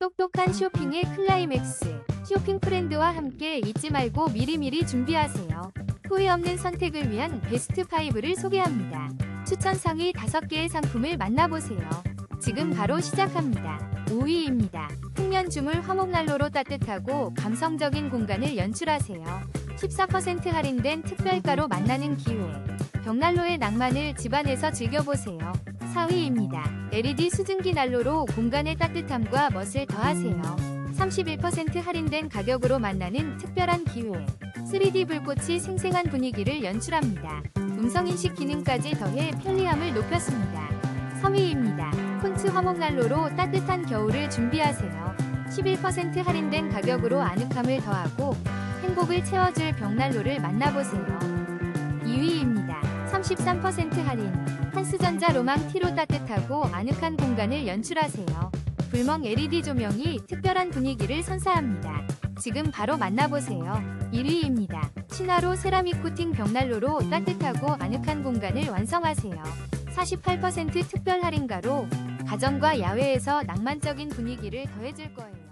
똑똑한 쇼핑의 클라이맥스. 쇼핑 프렌드와 함께 잊지 말고 미리미리 준비하세요. 후회 없는 선택을 위한 베스트 5를 소개합니다. 추천 상위 5개의 상품을 만나보세요. 지금 바로 시작합니다. 5위입니다. 평면 주물 화목난로로 따뜻하고 감성적인 공간을 연출하세요. 14% 할인된 특별가로 만나는 기회. 벽난로의 낭만을 집안에서 즐겨보세요. 4위입니다. LED 수증기 난로로 공간의 따뜻함과 멋을 더하세요. 31% 할인된 가격으로 만나는 특별한 기회. 3D 불꽃이 생생한 분위기를 연출합니다. 음성인식 기능까지 더해 편리함을 높였습니다. 3위입니다. 콘츠 화목난로로 따뜻한 겨울을 준비하세요. 11% 할인된 가격으로 아늑함을 더하고 행복을 채워줄 벽난로를 만나보세요. 2위입니다. 33% 할인. 한스전자 로망 T로 따뜻하고 아늑한 공간을 연출하세요. 불멍 LED 조명이 특별한 분위기를 선사합니다. 지금 바로 만나보세요. 1위입니다. 신화로 세라믹 코팅 벽난로로 따뜻하고 아늑한 공간을 완성하세요. 48% 특별 할인가로 가정과 야외에서 낭만적인 분위기를 더해줄 거예요.